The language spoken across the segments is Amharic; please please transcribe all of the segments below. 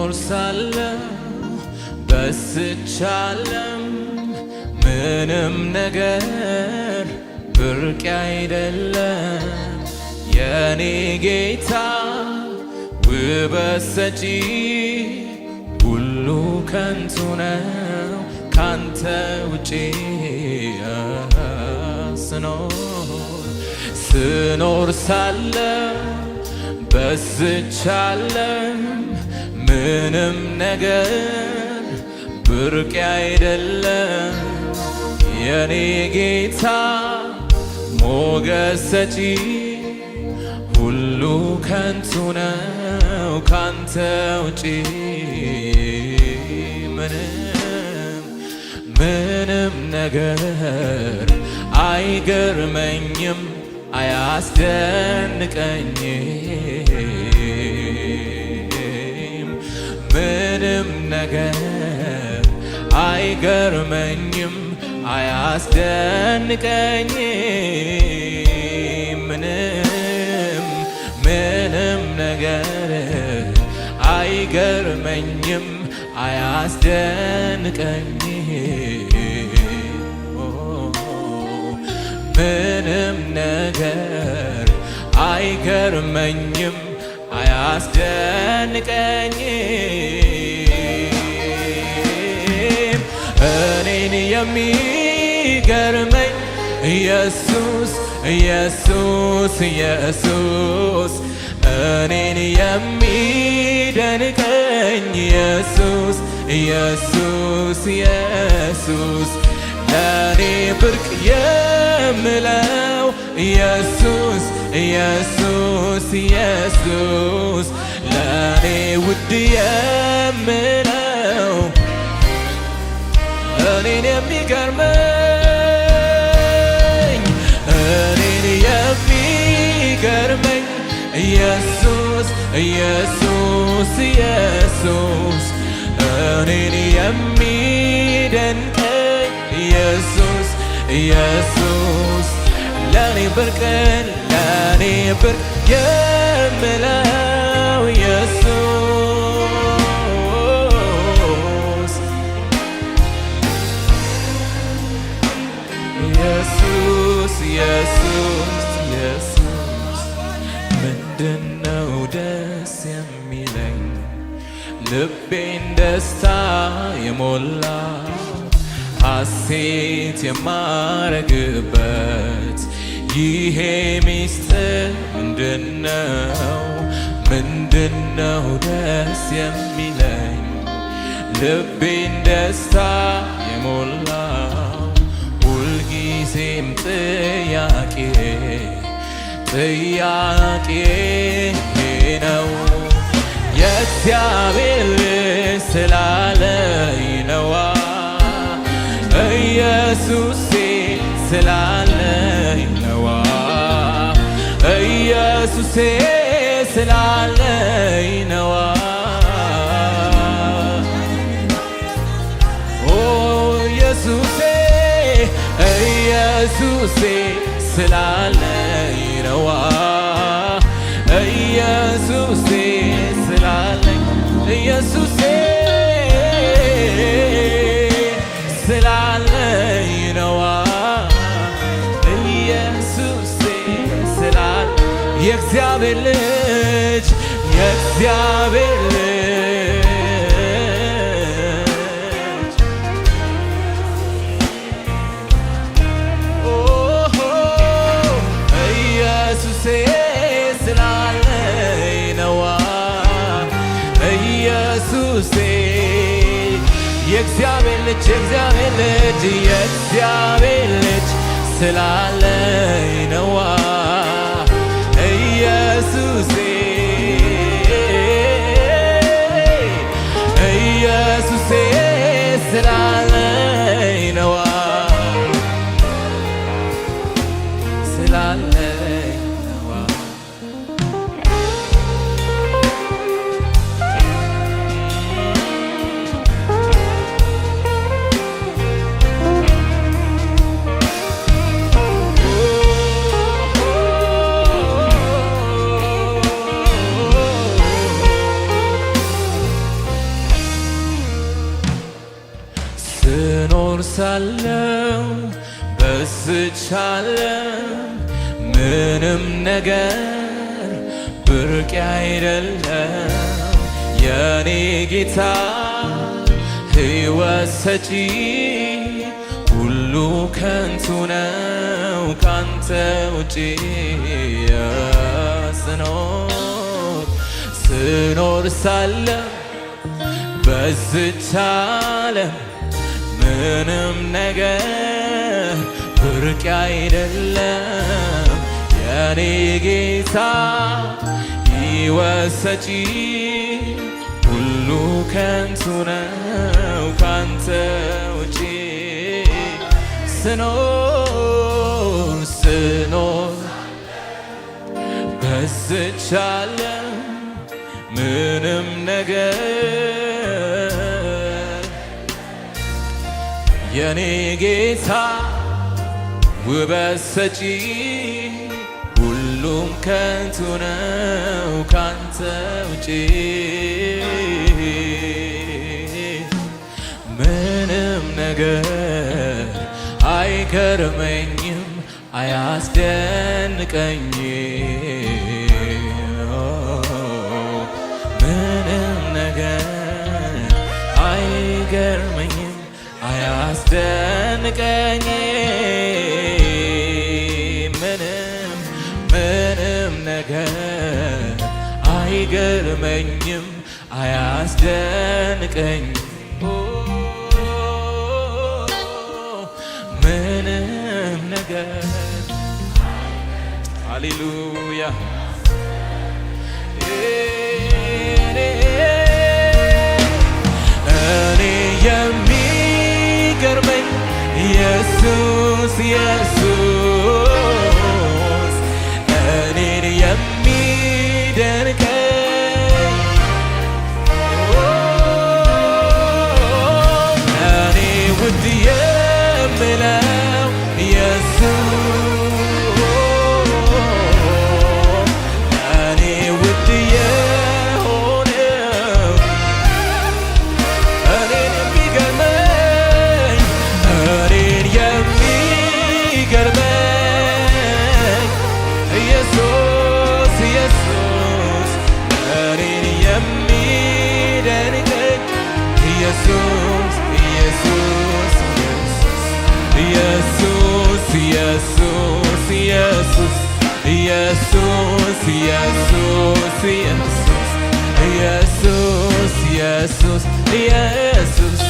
ስኖር ሳለሁ በስቻለም ምንም ነገር ብርቅ አይደለም የኔ ጌታ ውበት ሰጪ ሁሉ ከንቱ ነው ካንተ ውጪ ስኖር ሳለሁ በስቻለም ምንም ነገር ብርቅ አይደለም የኔ ጌታ ሞገስ ሰጪ ሁሉ ከንቱ ነው ካንተ ውጪ ምንም ነገር አይገርመኝም አያስደንቀኝም ምንም ነገር አይገርመኝም አያስደንቀኝም ምንም ነገር አይገርመኝም አያስደንቀኝም ምንም ነገር አይገርመኝም አያስደንቀኝም እኔን የሚገርመኝ ኢየሱስ ኢየሱስ ኢየሱስ እኔን የሚደንቀኝ ኢየሱስ ኢየሱስ ኢየሱስ ለኔ ብርቅ የምለው ኢየሱስ ኢየሱስ ኢየሱስ ለኔ ውድ የምለው እኔን የሚገርመኝ እኔን የሚገርመኝ ኢየሱስ ኢየሱስ ኢየሱስ እኔን የሚደንቀኝ ኢየሱስ ኢየሱስ ለኔ ብርቅ የምለው ኢየሱስ ኢየሱስ ኢየሱስ ኢየሱስ ምንድነው ደስ የሚለኝ ልቤን ደስታ የሞላ ሐሴት የማረግበት ይሄ ሚስጥር ምንድነው ደስ የሚለኝ ልቤን ደስታ የሞላው ሁልጊዜም ጥያቄ ነው የእግዚአብሔር ልጅ ስላለኝ ነዋ ኢየሱሴ ስላለኝ ነዋ ኢየሱሴ ስላለኝ ነዋ ኦ ኢየሱሴ ኢየሱሴ ስላለኝ ነዋ ኢየሱሴ ስላለኝ ኢየሱሴ ስላለኝ ነዋ ኢየሱሴ ስላለኝ የእግዚአብሔር ልጅ የእግዚአብሔር ልጅ ኢየሱሴ ስላለኝ ነዋ ኢየሱሴ የእግዚአብሔር ልጅ የእግዚአብሔር ልጅ የእግዚአብሔር ልጅ ስላለኝ ነዋ ኢየሱሴ ኢየሱሴ ስላለኝ ነዋ ስላለኝ ነዋ ሳለው በዝች ዓለም ምንም ነገር ብርቅ አይደለም የኔ ጌታ ሕይወት ሰጪ ሁሉ ከንቱ ነው ካንተ ውጪ ስኖር ሳለ በዝች ዓለም ምንም ነገር ብርቅ አይደለም የኔ ጌታ ሕይወት ሰጪ ሁሉ ከንቱ ነው ካንተ ውጪ ስኖር በዝች ዓለም ምንም ነገር የኔ ጌታ ውበት ሰጪ ሁሉም ከንቱ ነው ካንተ ውጪ ምንም ነገር አይገርመኝም አያስደንቀኝም ምንም ነገር አይገርመኝም አያስደንቀኝም ምንም ነገር አይገርመኝም አያስደንቀኝም ምንም ነገር ሃሌሉያ እኔ የሚገርመኝ ኢየሱስ ኢየሱስ እኔን የሚደንቀኝ እኔ ውድ የምለው ኢየሱስ እኔ ውድ የሆነው እኔን የሚገርመኝ ኢየሱስ ኢየሱስ እኔን የሚደንቀኝ ኢየሱስ ኢየሱስ ኢየሱስ ኢየሱስ ኢየሱስ ኢየሱስ ኢየሱስ ኢየሱስ ኢየሱስ ኢየሱስ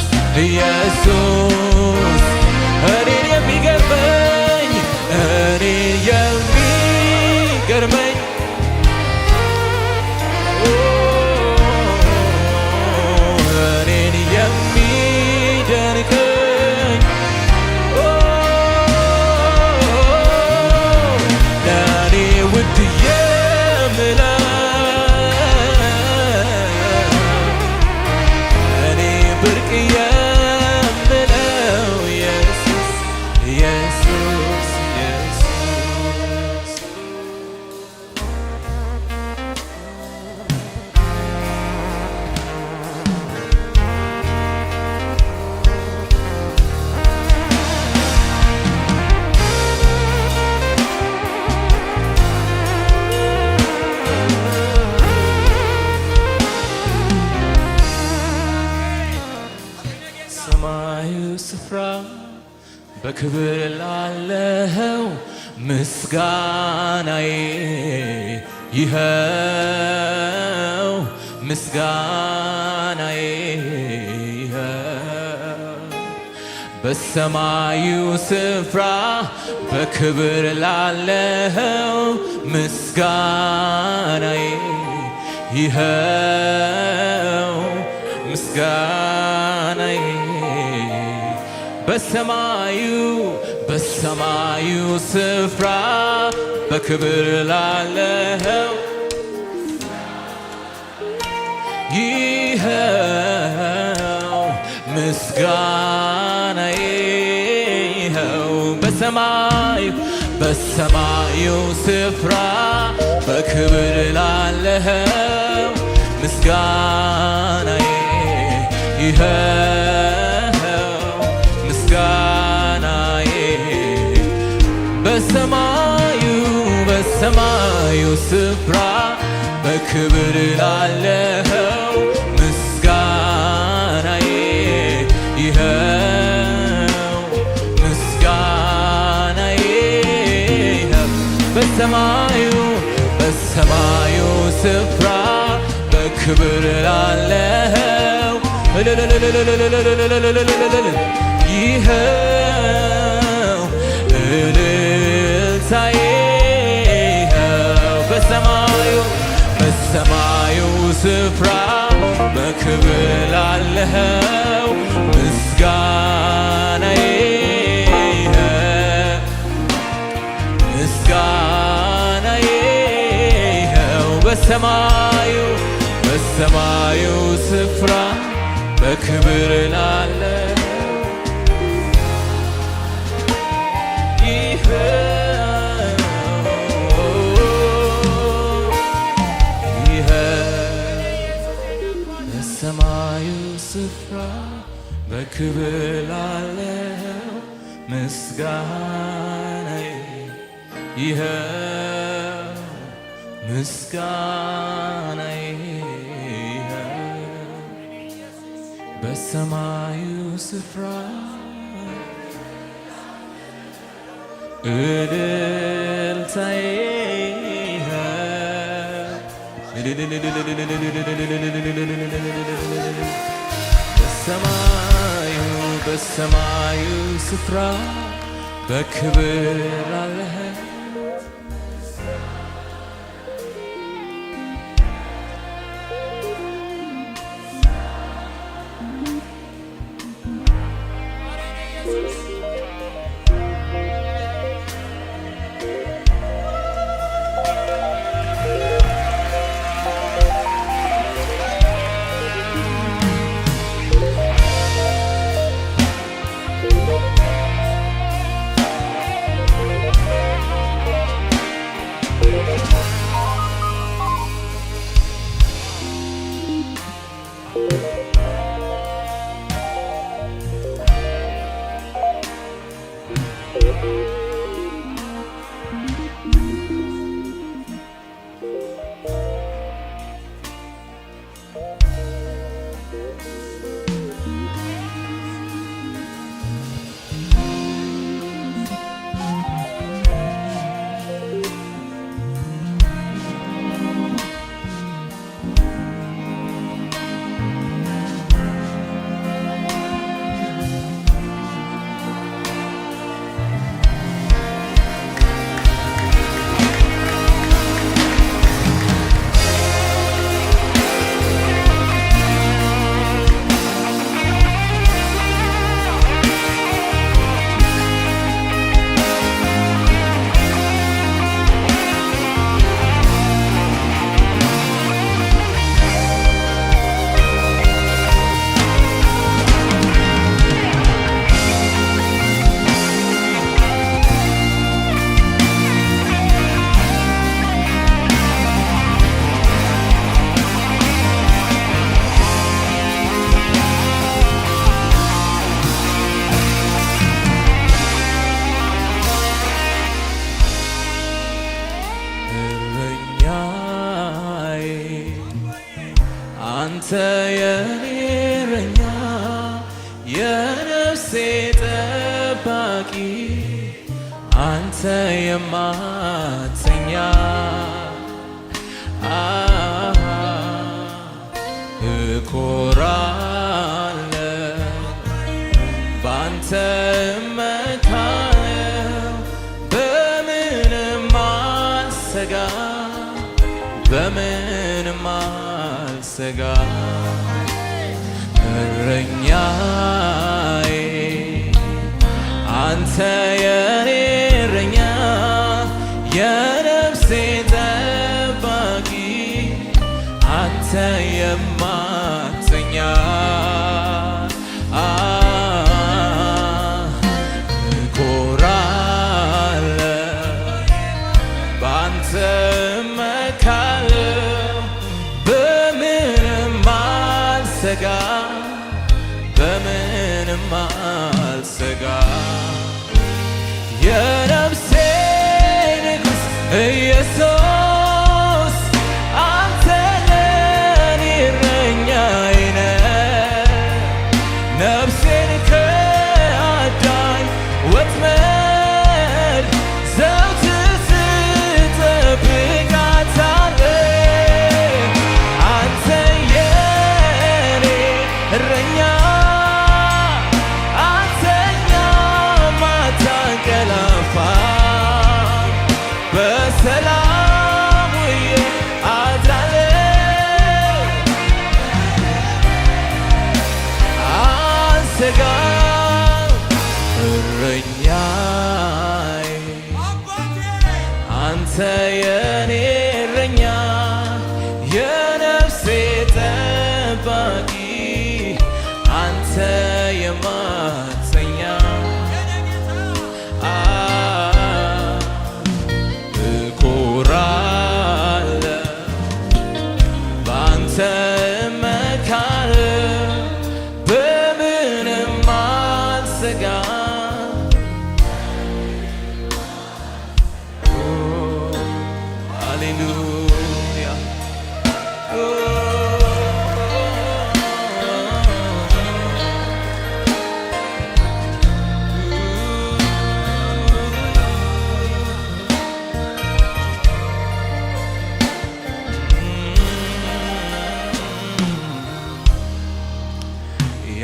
ኢየሱስ እኔን የሚገርመኝ እኔን የሚደንቀኝ ለእኔ ውድ የምለው እኔ ብርቅ የምለው ኢየሱስ ኢየሱስ ኢየሱስ ሰማዩ ስፍራ በክብር ላለኸው ምስጋናዬ ይኸው ምስጋናዬ ይኸው በሰማዩ ስፍራ በክብር ላለኸው ምስጋናዬ ይኸው ምስጋናዬ በሰማዩ ስፍራ በክብር ላለኸው ይኸው ምስጋናዬ ይኸው በሰማዩ ስፍራ በክብር ላለኸው ምስጋናዬ ይኸው ምስጋናዬ በሰማዩ ስፍራ በክብር ላለኸው ምስጋናዬ ይኸው ምስጋናዬ በሰማዩ ስፍራ በክብር ላለኸው ይኸው እልልታዬ በሰማዩ ስፍራ በክብር ላለኸው ምስጋናዬ ምስጋናዬ በሰማዩ ስፍራ በክብር ላለኸው በሰማዩ ስፍራ በክብር ላለኸው ምስጋናዬ ይኸው ምስጋናዬ በሰማዩ ስፍራ እልልታዬ በሰማዩ ስፍራ በክብር ላለኸው አንተ የኔ እረኛ የነፍሴ ጠባቂ አንተ የማትተኛ እኮራለሁ ባንተ እመካለሁ በምንም አልሰጋ በምንም አልሰጋ እረኛዬ አንተ የኔ እረኛ የነፍሴ ጠባቂ አንተ የማትተኛ እኮራለሁ ባንተ እመካለሁ በምንም አልሰጋ በምንም አልሰጋ የነፍሴ ንጉሥ ኢየሱስ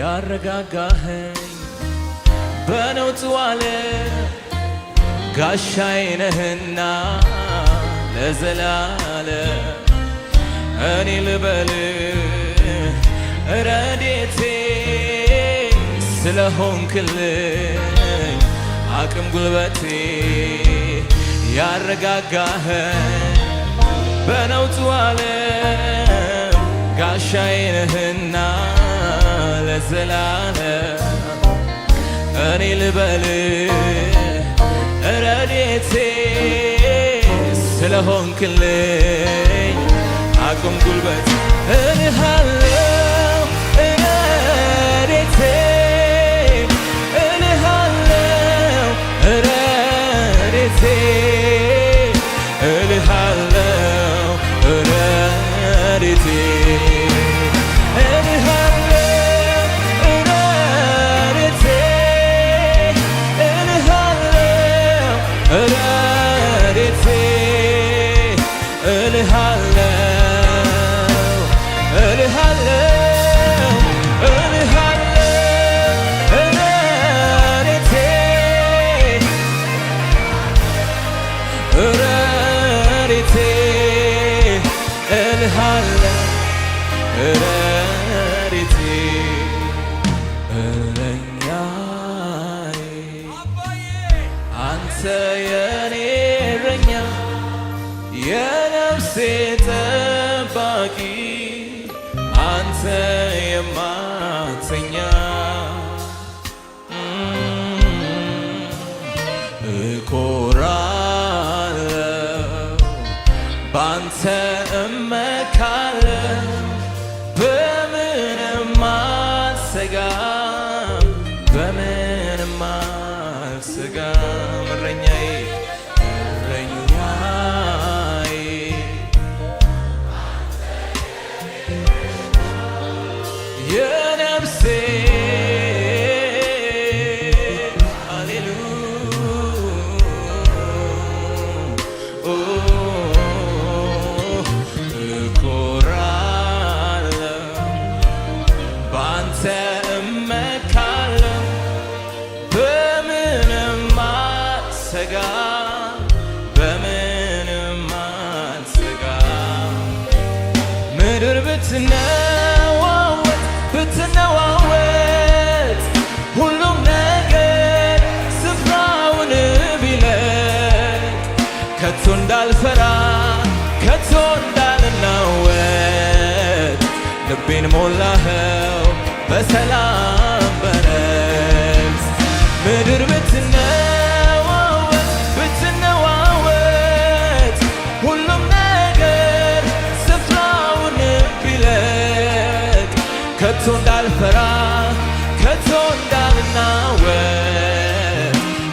ያረጋጋኸኝ በነውጡ ዓለም ጋሻዬ ነህና ለዘላለም እኔ ልበልህ ረድኤቴ ስለሆንክልኝ አቅም ጉልበቴ ያረጋጋኸኝ በነውጡ ዓለም ጋሻዬ ነህና ለዘላለም እኔ ልበልህ ረድኤቴ ስለሆንክልኝ አቅም ጉልበት እልሃለሁ ረድኤቴ እልሃለሁ ረድኤቴ እልሃለሁ ረድኤቴ አንተ የኔ እረኛ የነፍሴ ጠባቂ አንተ የማትተኛ እኮራለሁ ባንተ እመካለሁ በምንም አልሰጋም በምንም አልሰጋም እረኛዬ እረኛዬ የነፍሴ ምድር ብትነዋወጥ ሁሉም ነገር ስፍራውን ቢለቅ ከቶ እንዳልፈራ ከቶ እንዳልናወጥ ልቤን ሞላኸው በሰላም በረፍት ምድር ብትነዋወጥ ሁሉም ነገር ስፍራውን ቢለቅ ከቶ እንዳልፈራ ከቶ እንዳልናወጥ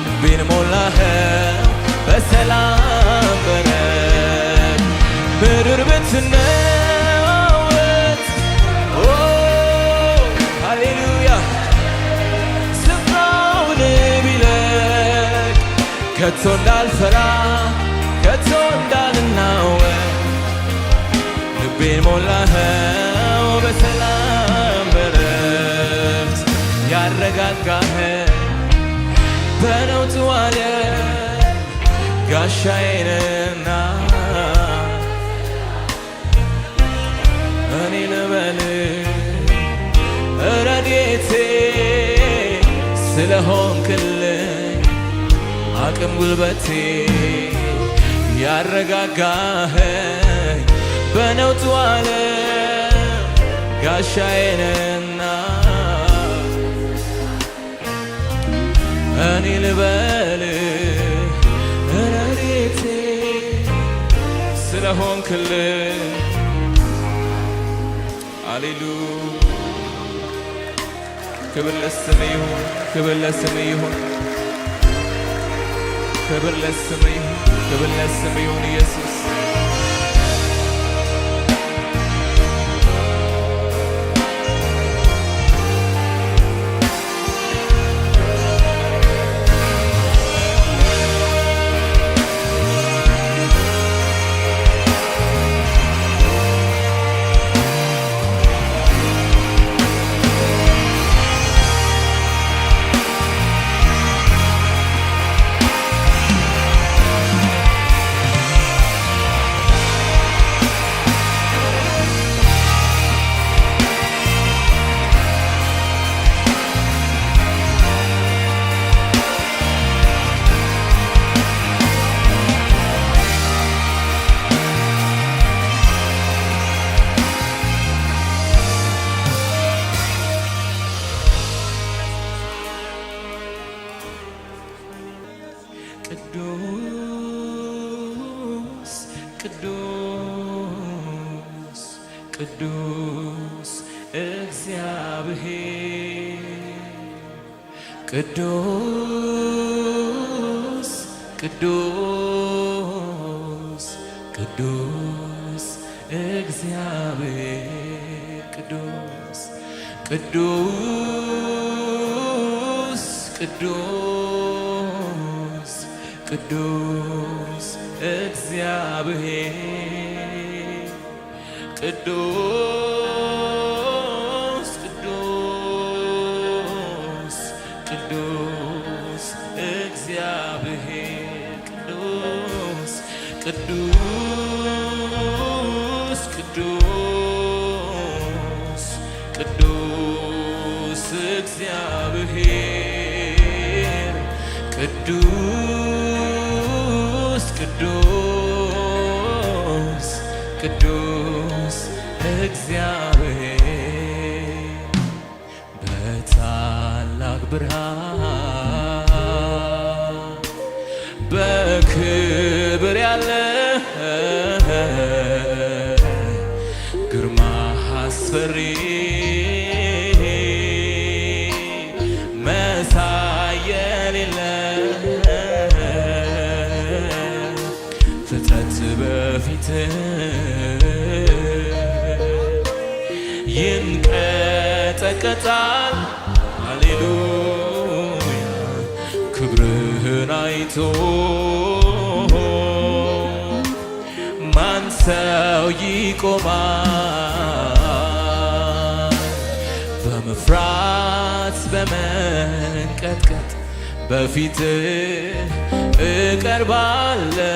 ልቤን ሞላኸው በሰላም በረፍት ምድር ብትነዋወጥ ሃሌሉያ ስፍራውን ቢለቅ ከቶ እንዳልፈራ ከቶ እንዳልናወጥ ልቤን ሞላኸው በሰላም በረፍት ያረጋጋኸኝ በነውጡ ዓለም ጋሻዬ ነህና እኔ ልበልህ ረድኤቴ ስለሆንክልኝ አቅም ጉልበቴ ያረጋጋኸኝ በነውጡ ዓለም ጋሻዬ ነህና እኔ ልበልህ ረድኤቴ ስለሆንክልኝ ሃሌሉያ ክብር ለስምህ ይሁን ክብር ለስምህ ይሁን ክብር ለስምህ ይሁን ክብር ለስምህ ይሁን ኢየሱስ ቅዱስ እግዚአብሔር ቅዱስ ቅዱስ ቅዱስ እግዚአብሔር ቅዱስ ቅዱስ ቅዱስ ቅዱስ እግዚአብሔር ቅዱስ ቅዱስ ቅዱስ እግዚአብሔር ቅዱስ ቅዱስ ቅዱስ ቅዱስ እግዚአብሔር ቅዱስ ቅዱስ ቅዱስ እግዚአብሔር በታላቅ ብርሃን በክብር ያለ ግርማ አስፈሪ መሳይ የሌለ ፍጥረት በፊት ይንቀጠቀጣል። ሃሌሉያ ክብርህን አይቶ ማን ሰው ይቆማል? በመፍራት በመንቀጥቀጥ በፊት እቀርባለሁ።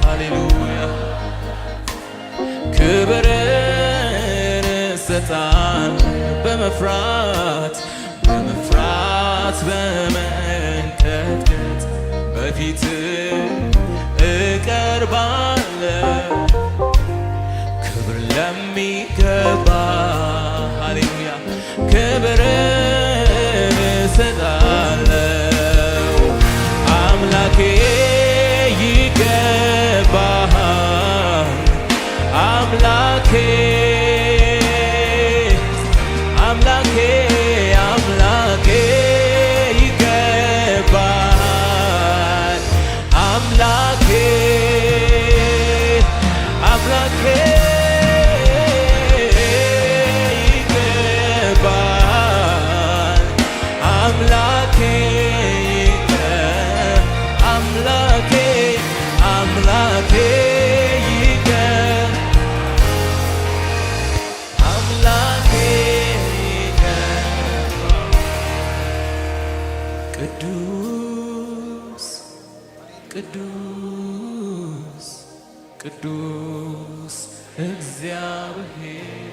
ሃሌሉያ ክብርን እሰጣለሁ። በመፍራት በመንቀጥቀጥ በፊት እቀርባለሁ። ክብር ለሚገባ ሃሌሉያ ክብርን እሰጣለሁ። አምላኬ ይገባሃል አምላኬ አምላኬ አምላኬ ይገባሃል አምላኬ አምላኬ ይገባሃል አምላኬ አምላኬ አምላኬ ቅዱስ ቅዱስ እግዚአብሔር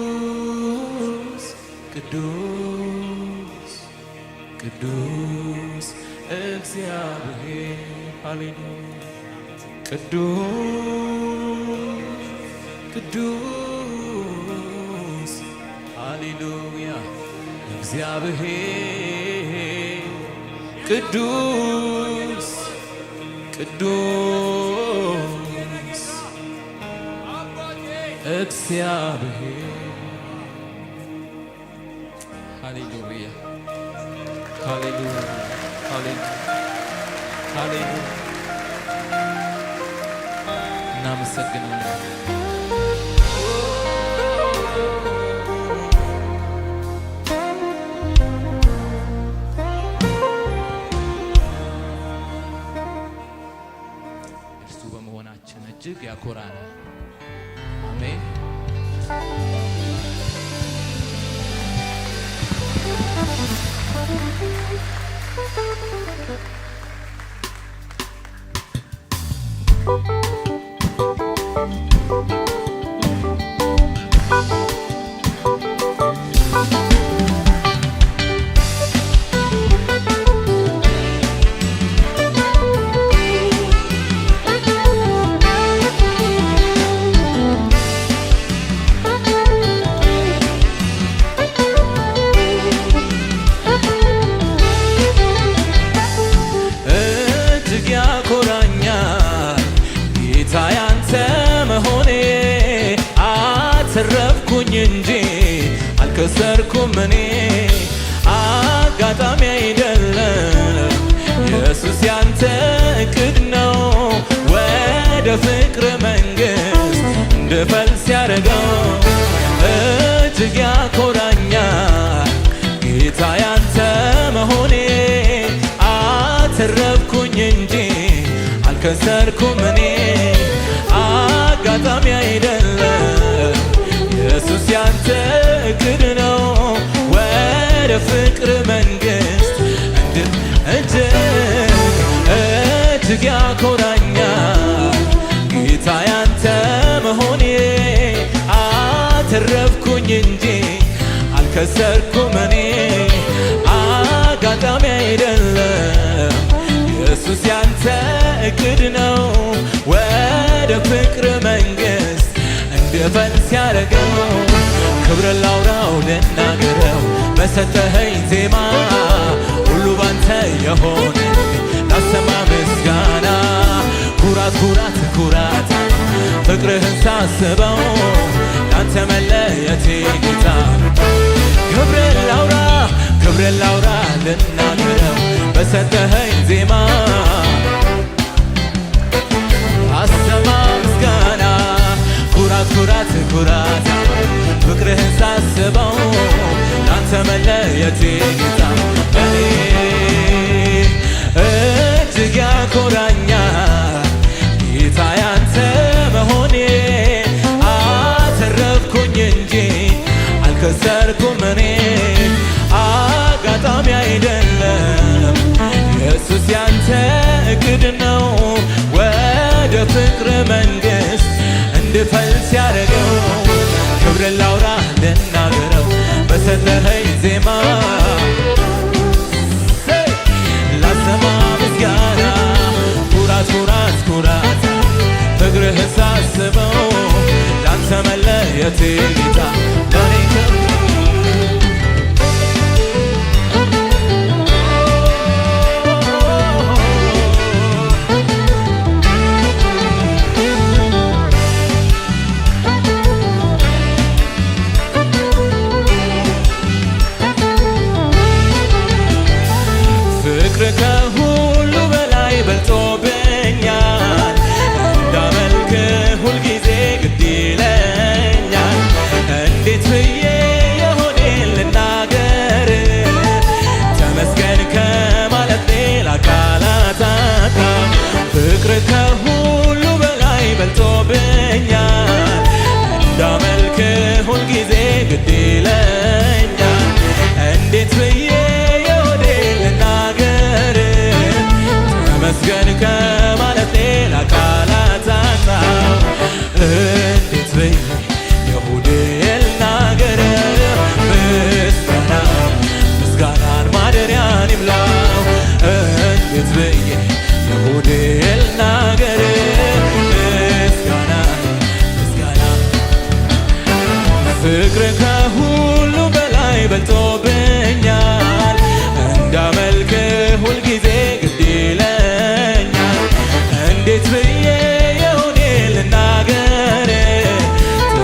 ቅዱስ ቅዱስ ቅዱስ እግዚአብሔር ሃሌሉያ ቅዱስ ቅዱስ ሃሌሉያ እግዚአብሔር ቅዱስ ቅዱስ እግዚአብሔር ሃሌሉያ ሃሌሉያ ሃሌሉያ እናመሰግናለን። እጅግ ያኮራናል። አሜን። እጅግ ያኮራኛል እንጂ አልከሰርኩም እኔ አጋጣሚ አይደለም ኢየሱስ ያንተ እቅድ ነው ወደ ፍቅር መንግሥት እንድፈልስ ያደረገው እጅግ ያኮራኛል ጌታ ያንተ መሆኔ አተረፍኩኝ እንጂ አልከሰርኩም እኔ አጋጣሚ አይደለም ኢየሱስ ያንተ እቅድ ነው ወደ ፍቅር መንግሥት እጅግ ያኮራኛል ጌታ ያንተ መሆኔ አተረፍኩኝ እንጂ አልከሰርኩም እኔ አጋጣሚ አይደለም ኢየሱስ ያንተ እቅድ ነው ወደ ፍቅር መንግሥት እንድፈልስ ያደረገው ክብር ላውራው ልናገረው በሰጠኸኝ ዜማ ሁሉ ባንተ የሆነ ላሰማ ምስጋና ኩራት ኩራት ኩራት ፍቅርህን ሳስበው ላንተ መለየቴ ጌታ ክብር ላውራ ልናገረው በሰጠኸኝ ዜማ አሰማ ምስጋና ኩራት ኩራት ኩራት ፍቅርህን ሳስበው ላንተ መለየቴ ጌታ እኔ እጅግ ያኮራኛል ጌታ ያንተ መሆኔ አተረፍኩኝ እንጂ አልከሰርኩም እኔ አጋጣሚ አይደለም ኢየሱስ ያንተ እቅድ ነው ወደ ፍቅር መንግሥት እንድፈልስ ያደረገው ክብር ላውራ ልናገረው በሰጠኸኝ ዜማ ላሰማ ምስጋና ኩራት ኩራት ኩራት ፍቅርህን ሳስበው ላንተ መለየቴ ጌታ ለኔ ፍቅር ከሁሉ በላይ በልጦብኛል እንዳመልክ ሁልጊዜ ግድ ይለኛል እንዴት ብዬ የሆዴን ልናገር ተመስገን ከማለት ሌላ ቃላት አጣም ፍቅር ከሁሉ በላይ በልጦብኛል እንዳመልክ ሁልጊዜ ግድ ይለኛል እንዴት ብዬ ተመስገን ከማለት ሌላ ቃላት አጣው እንዴት ብዬ የሆዴን ልናገር ምስጋናን ማደሪያን ይምላው እንዴት ብዬ የሆዴን ልናገር ምስጋና ፍቅር ከሁሉ በላይ በልጦብኛል እንዳመልክ ሁልጊዜ ግድ ይለኛል እንዴት ብዬ የሆዴን ልናገር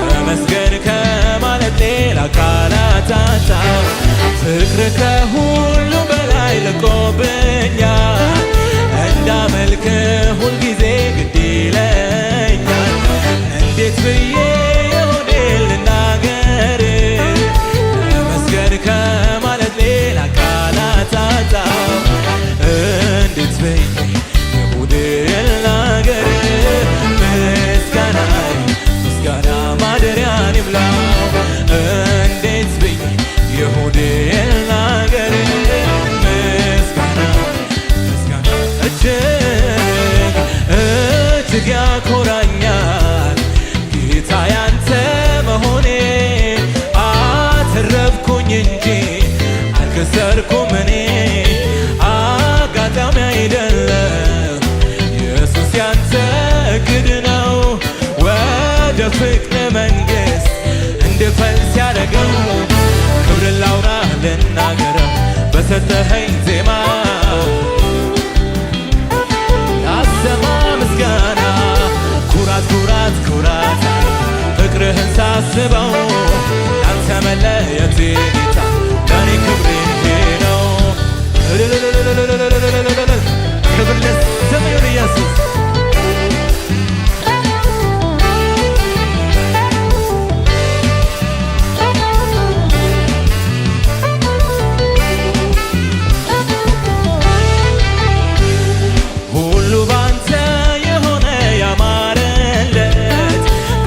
ተመስገን ከማለት ሌላ ቃላት አጣው ፍቅር ከሁሉ በላይ ልቆብኛል እንዳመልክ ሁልጊዜ ግድ ይለኛል እንዴት ብዬ የሆዴን ልናገር ተመስገን ከማለት ሌላ ቃላት አጣው እንዴት ብዬ የሆዴን ልናገር ምስጋና ማደሪያን ይምላው እንዴት ብዬ የሆዴን ልናገር ምስጋና እጅግ ያኮራኛል ጌታ ያንተ መሆኔ አተረፍኩኝ እንጂ አልከሰርኩም እኔ አጋጣሚ አይደለም ኢየሱስ ያንተ እቅድ ነው ወደ ፍቅር መንግሥት እንድፈልስ ያደረገው ክብር ላውራ ልናገረው በሰጠኸኝ ዜማ ላሰማ ምስጋና ኩራት ኩራት ኩራት ፍቅርህን ሳስበው መለየቴ ጌታ ለኔ ክብሬ ነው። ክብር ለስም ይሁን ኢየሱስ። ሁሉ ባንተ የሆነ ያማረለት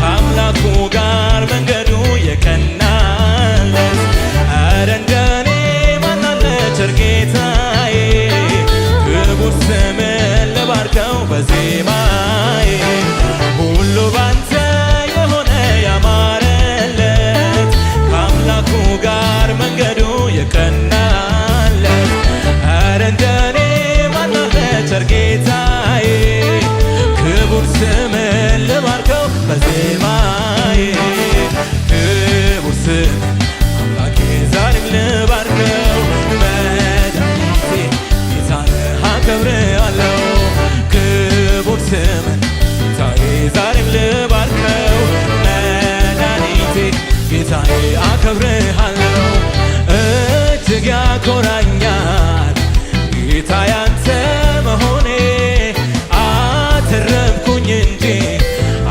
ከአምላኩ ጋር መንገዱ የቀናለት ኧረ እንደኔ ማን አለ ቸር ጌታዬ ክቡር ስምህን ልባርከው በዜማዬ ሁሉ ባንተ የሆነ ያማረለት ከአምላኩ ጋር መንገዱ የቀናለት ኧረ እንደኔ ማን አለ ቸር ጌታዬ ክቡር ስምህን ልባርከው በዜማዬ ክቡር ስምህን አምላኬ ዛሬም ልባርከው መድኃኒቴ ጌታን አከብርሃለሁ ክቡር ስምህን ጌታዬ ዛሬም ልባርከው መድኃኒቴ ጌታዬ አከብርሃለሁ እጅግ ያኮራኛል ጌታ ያንተ መሆኔ አተረፍኩኝ እንጂ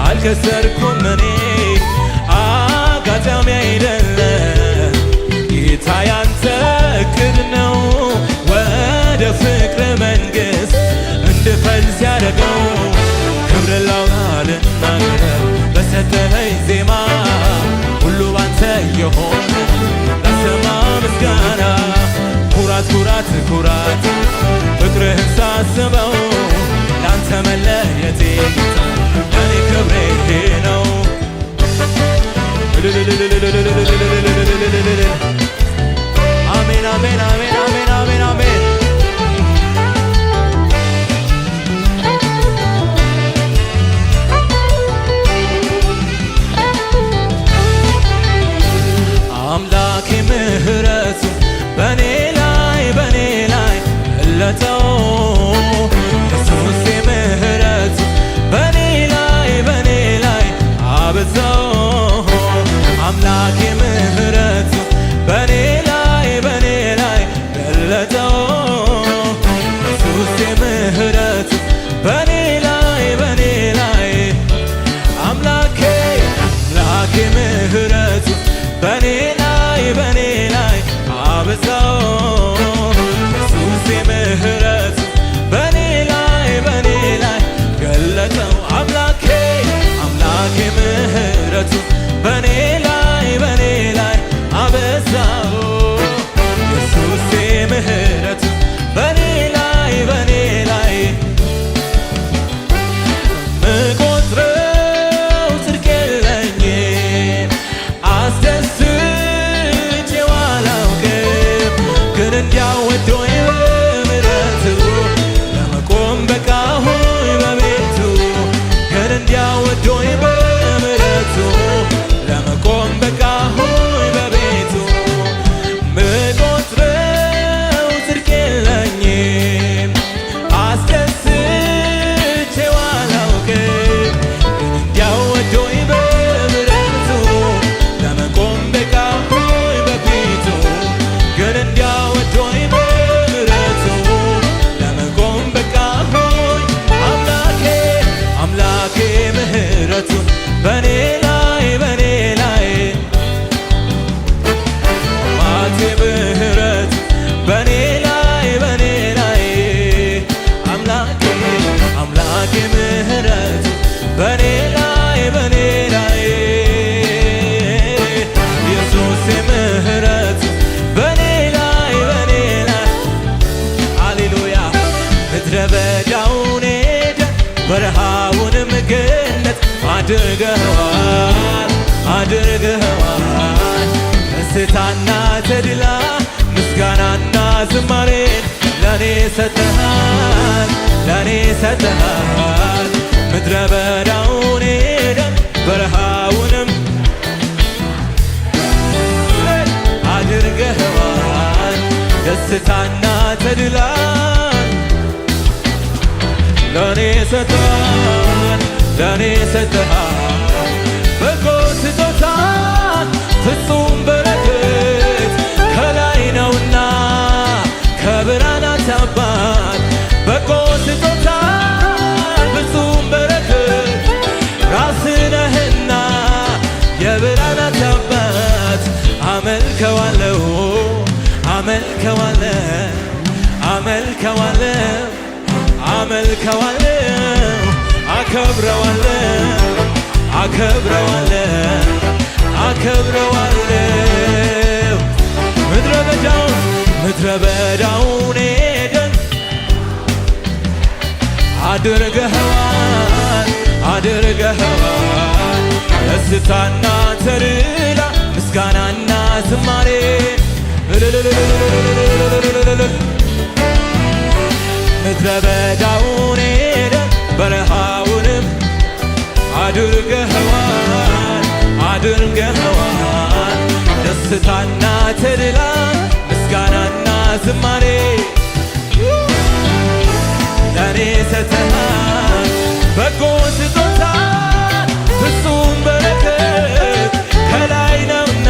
አልከሰርኩም እኔ አጋጣሚ አይደለም ጌታ ያንተ እቅድ ነው ወደ ፍቅር መንግሥት እንድፈልስ ያደረገው ክብር ላውራ ልናገር በሰጠኸኝ ዜማ ሁሉ ባንተ የሆነ ላሰማ ምስጋና ኩራት ኩራት ኩራት ፍቅርህን ሳስበው ላንተ መለየቴ ጌታ ለኔ ክብሬ ነው። አሜን አሜን አሜን አሜን አሜን አሜን አምላኬ ምህረቱ በኔ ላይ ገለጠው ኢየሱስ ምህረቱ በኔ ላይ አበዛው አምላኬ ምህረቱ በኔ ላይ ገለጠው ኢየሱስ ምህረቱ በኔ ላይ አምላኬ ምህረቱ በኔ ላይ አበዛው ኢየሱስ ምህረቱ በኔ ላይ ገለጠው አምላኬ ምህረቱ በኔ ላይ አበዛው ኢየሱስ ምህረቱ በኔ ላይ ምቆጥረው ጽድቅ የለኝም አስደስቼው አላውቅም ግን እንዲያው ወዶኝ በምሕረቱ ለመቆም በቃሁኝ በቤቱ ግን እንዲያው ወዶኝ በምሕረቱ ለመቆም በቃሁኝ በቤቱ ምቆጥረው ጽድቅ የለኝም አስደስቼው አላውቅም ግን እንዲያው ወዶኝ በምሕረቱ ለመቆም በቃሁኝ በፊቱ ግን እንዲያው ወዶኝ በምሕረቱ ለመቆም በቃሁኝ አምላኬ ምህረቱ በኔ ላይ ማቴ ምህረቱ በኔ ላይ አምላኬ ምህረቱ በኔ ላይ ኢየሱስ ምህረቱ በኔ ላይ ሃሌሉያ ምድረ በዳውን ሄደ በረሃውንም ገነት አድርገኸዋል ደስታና ተድላ ምስጋናና ዝማሬን ለኔ ሰጠሃል ምድረ በዳውን ሄደ በረሃውንም አድርገኸዋል ደስታና ተድላ ለኔ ሰጠሃል በጎ ስጦታ ፍጹም በረከት አመልከዋለሁ አመልከዋለሁ አመልከዋለሁ አከብረዋለሁ አከብረዋለሁ አከብረዋለሁ ምድረ በዳውን ኤደን አድርገኸዋል አድርገኸዋል ደስታና ተድላ ምስጋናና ዝማሬ ምድረ በዳውን ኤደን በረሃውንም አድርገኸዋል አድርገኸዋል ደስታና ተድላ ምስጋናና ዝማሬ ለኔ ሰተሃል በጎ ስጦታ ፍጹም በረከት ከላይ ነውና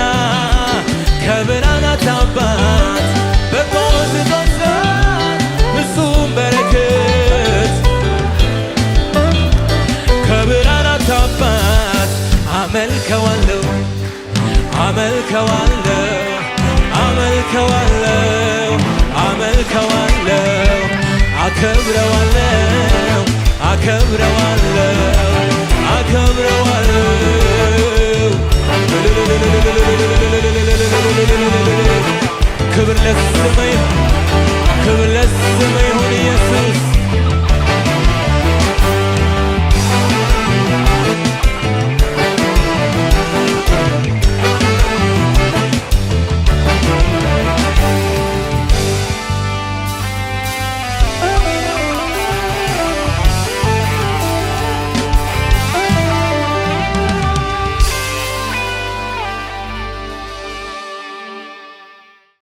ከብርሃናት አባት በጎ ስጦታ ፍጹም በረከት ከብርሃናት አባት አመልከዋለሁ አመልከዋለሁ አመልከዋለሁ አመልከዋለሁ አከብረዋለሁ አከብረዋለሁ አከብረዋለሁ ክብር ለስምህ